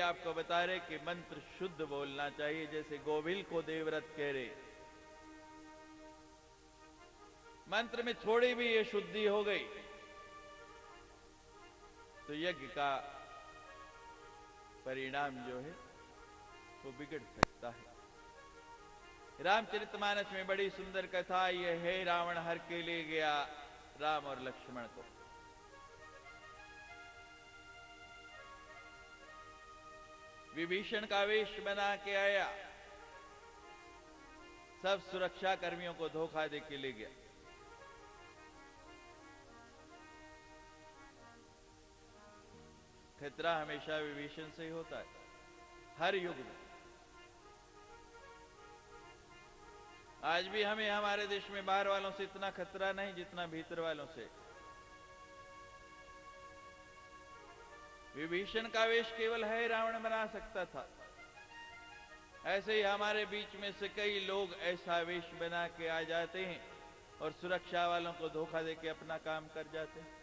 आपको बता रहे कि मंत्र शुद्ध बोलना चाहिए, जैसे गोविल को देवव्रत कह रहे। मंत्र में थोड़ी भी ये शुद्धि हो गई तो यज्ञ का परिणाम जो है वो बिगड़ सकता है। रामचरितमानस में बड़ी सुंदर कथा यह है। रावण हर के ले गया राम और लक्ष्मण को। विभीषण का वेश बना के आया, सब सुरक्षा कर्मियों को धोखा दे के ले गया। खतरा हमेशा विभीषण से ही होता है, हर युग में। आज भी हमें हमारे देश में बाहर वालों से इतना खतरा नहीं जितना भीतर वालों से। विभीषण का वेश केवल है रावण बना सकता था। ऐसे ही हमारे बीच में से कई लोग ऐसा वेश बना के आ जाते हैं और सुरक्षा वालों को धोखा देके अपना काम कर जाते हैं।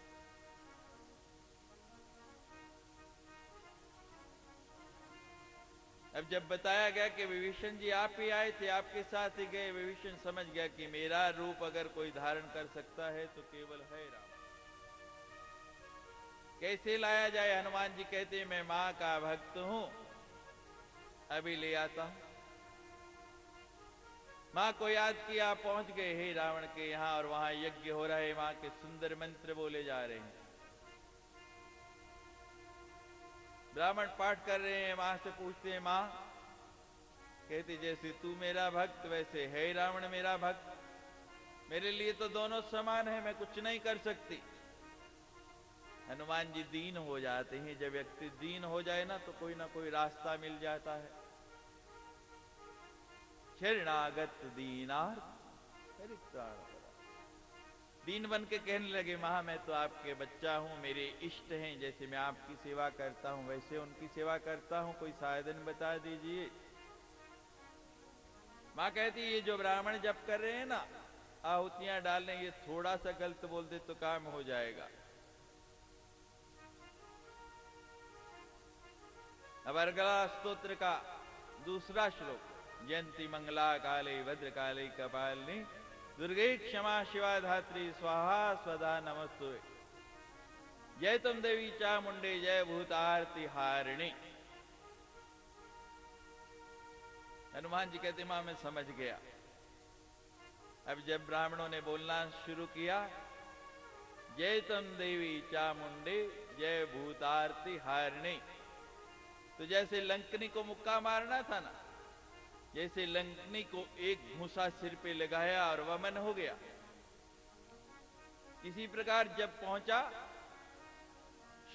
अब जब बताया गया कि विभीषण जी आप ही आए थे, आपके साथ ही गए, विभीषण समझ गया कि मेरा रूप अगर कोई धारण कर सकता है तो केवल है राम। कैसे लाया जाए? हनुमान जी कहते हैं मैं मां का भक्त हूं, अभी ले आता हूं। मां को याद किया, पहुंच गए हे रावण के यहां और वहां यज्ञ हो रहा है। मां के सुंदर मंत्र बोले जा रहे हैं, ब्राह्मण पाठ कर रहे हैं। मां से पूछते हैं, मां कहती जैसे तू मेरा भक्त वैसे है रावण मेरा भक्त, मेरे लिए तो दोनों समान है, मैं कुछ नहीं कर सकती। हनुमान जी दीन हो जाते हैं। जब व्यक्ति दीन हो जाए ना तो कोई ना कोई रास्ता मिल जाता है। शरणागत दीनार्थ परित्राण। दीन बन के कहने लगे, महा मैं तो आपके बच्चा हूं, मेरे इष्ट हैं, जैसे मैं आपकी सेवा करता हूं वैसे उनकी सेवा करता हूं, कोई साधन बता दीजिए। मां कहती ये जो ब्राह्मण जप कर रहे हैं ना, आहुतियां डालने, ये थोड़ा सा गलत बोल दे तो काम हो जाएगा। अब अर्गला स्तोत्र का दूसरा श्लोक, जयंती मंगला काले भद्र काले कपालिनी दुर्गे क्षमा शिवा धात्री स्वाहा स्वधा नमस्तुते। जय तुम देवी चामुंडे जय भूतारती हारिणी। हनुमान जी कहते मां मैं समझ गया। अब जब ब्राह्मणों ने बोलना शुरू किया, जय तुम देवी चामुंडे जय भूतारती हारिणी, तो जैसे लंकनी को मुक्का मारना था ना, जैसे लंकनी को एक घूंसा सिर पे लगाया और वमन हो गया। इसी प्रकार जब पहुंचा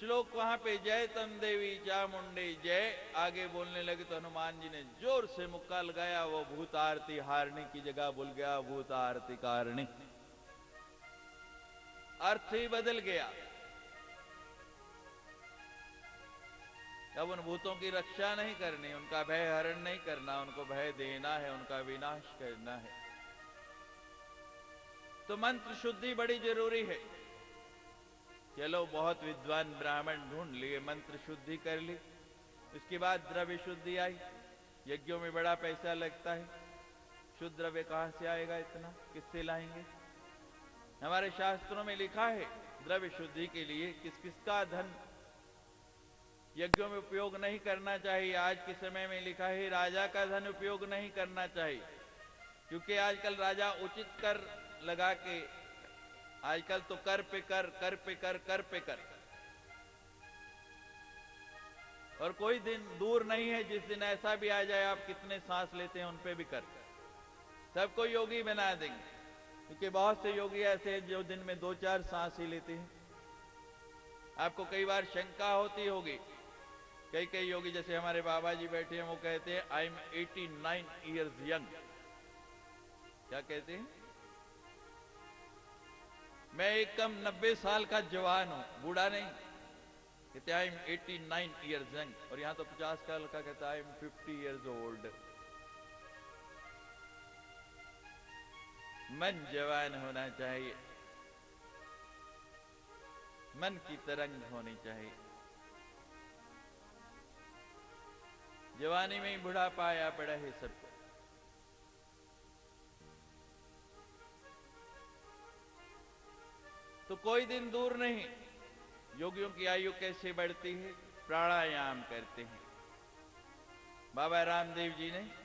श्लोक वहां पे जय तम देवी चामुंडे जय, आगे बोलने लगे तो हनुमान जी ने जोर से मुक्का लगाया। वो भूत आरती हारणी की जगह बोल गया भूत आरती कारिणी। अर्थ ही बदल गया। अब उन भूतों की रक्षा नहीं करनी, उनका भय हरण नहीं करना, उनको भय देना है, उनका विनाश करना है। तो मंत्र शुद्धि बड़ी जरूरी है। चलो बहुत विद्वान ब्राह्मण ढूंढ लिए, मंत्र शुद्धि कर ली, उसके बाद द्रव्य शुद्धि आई। यज्ञों में बड़ा पैसा लगता है, शुद्ध द्रव्य कहां से आएगा इतना, किससे लाएंगे? हमारे शास्त्रों में लिखा है द्रव्य शुद्धि के लिए किस किसका धन यज्ञों में उपयोग नहीं करना चाहिए। आज के समय में लिखा है राजा का धन उपयोग नहीं करना चाहिए, क्योंकि आजकल राजा उचित कर लगा के, आजकल तो कर पे कर, कर पे कर, कर पे कर, और कोई दिन दूर नहीं है जिस दिन ऐसा भी आ जाए आप कितने सांस लेते हैं उन पे भी कर, सबको योगी बना देंगे। क्योंकि बहुत से योगी ऐसे हैं जो दिन में 2-4 सांस ही लेते हैं। आपको कई बार शंका होती होगी, कई योगी जैसे हमारे बाबा जी बैठे हैं वो कहते हैं आई एम 89 ईयर्स यंग। क्या कहते हैं? मैं एकदम 90 साल का जवान हूं, बूढ़ा नहीं। कहते आई एम 89 ईयर्स यंग, और यहां तो 50 साल का कहता आई एम 50 ईयर्स ओल्ड। मन जवान होना चाहिए, मन की तरंग होनी चाहिए। जवानी में ही बुढ़ापा आया पड़ा है सबको। तो कोई दिन दूर नहीं, योगियों की आयु कैसे बढ़ती है? प्राणायाम करते हैं। बाबा रामदेव जी ने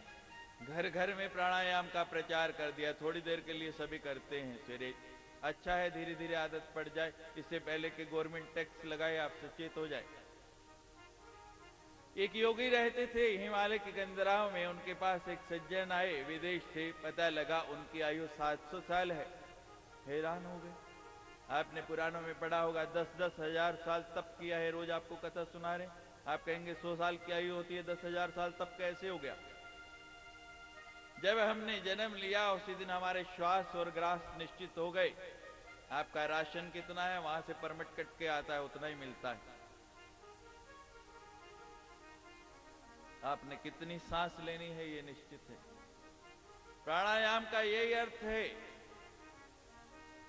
घर घर में प्राणायाम का प्रचार कर दिया। थोड़ी देर के लिए सभी करते हैं सवेरे। अच्छा है, धीरे धीरे आदत पड़ जाए, इससे पहले कि गवर्नमेंट टैक्स लगाए आप सचेत हो जाए। एक योगी रहते थे हिमालय के गंदराव में। उनके पास एक सज्जन आए, विदेश से। पता लगा उनकी आयु 700 साल है। हैरान हो गए। आपने पुराणों में पढ़ा होगा 10-10 हजार साल तप किया है। रोज आपको कथा सुना रहे, आप कहेंगे 100 साल की आयु होती है, 10,000 साल तप कैसे हो गया? जब हमने जन्म लिया उसी दिन हमारे श्वास और ग्रास निश्चित हो गए। आपका राशन कितना है, वहां से परमिट कट के आता है, उतना ही मिलता है। आपने कितनी सांस लेनी है ये निश्चित है। प्राणायाम का यही अर्थ है,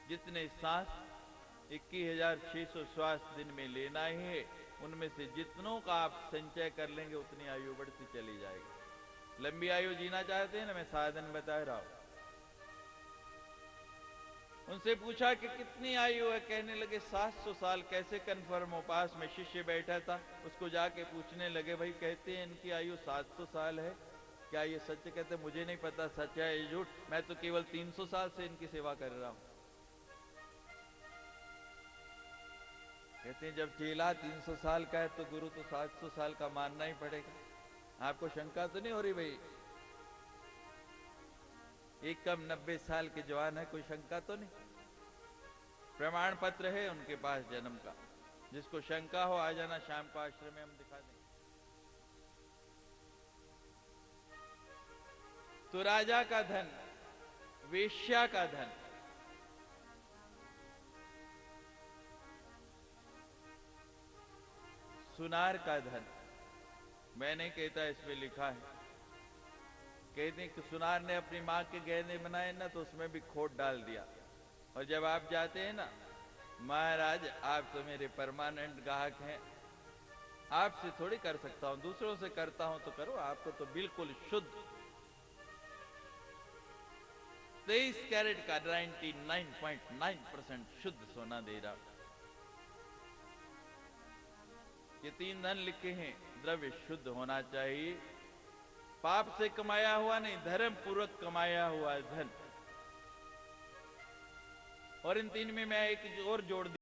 जितने सांस 21,600 श्वास दिन में लेना ही है, उनमें से जितनों का आप संचय कर लेंगे उतनी आयु बढ़ती चली जाएगी। लंबी आयु जीना चाहते हैं ना, मैं साधन बता रहा हूं। उनसे पूछा कि कितनी आयु है? कहने लगे 700 साल। कैसे कंफर्म हो? पास में शिष्य बैठा था, उसको जाके पूछने लगे, भाई कहते हैं इनकी आयु 700 साल है, क्या ये सच? कहते मुझे नहीं पता सच है ये झूठ, मैं तो केवल 300 साल से इनकी सेवा कर रहा हूं। कहते हैं जब चेला 300 साल का है तो गुरु तो 700 साल का मानना ही पड़ेगा। आपको शंका तो नहीं हो रही भाई? एक कम 90 साल के जवान है, कोई शंका तो नहीं? प्रमाण पत्र है उनके पास जन्म का। जिसको शंका हो आ जाना, शाम को आश्रम में हम दिखा देंगे। तो राजा का धन, वेश्या का धन, सुनार का धन, मैं नहीं कहता, इसमें लिखा है। कहते हैं कि सुनार ने अपनी मां के गहने बनाए ना, तो उसमें भी खोट डाल दिया। और जब आप जाते हैं ना, महाराज आप तो मेरे परमानेंट ग्राहक हैं, आपसे थोड़ी कर सकता हूं, दूसरों से करता हूं तो करो, आपको तो बिल्कुल शुद्ध 23 कैरेट का 99.9% शुद्ध सोना दे रहा। ये 3 धन लिखे हैं। द्रव्य शुद्ध होना चाहिए, पाप से कमाया हुआ नहीं, धर्म पूर्वक कमाया हुआ धन। और इन 3 में मैं एक और जोड़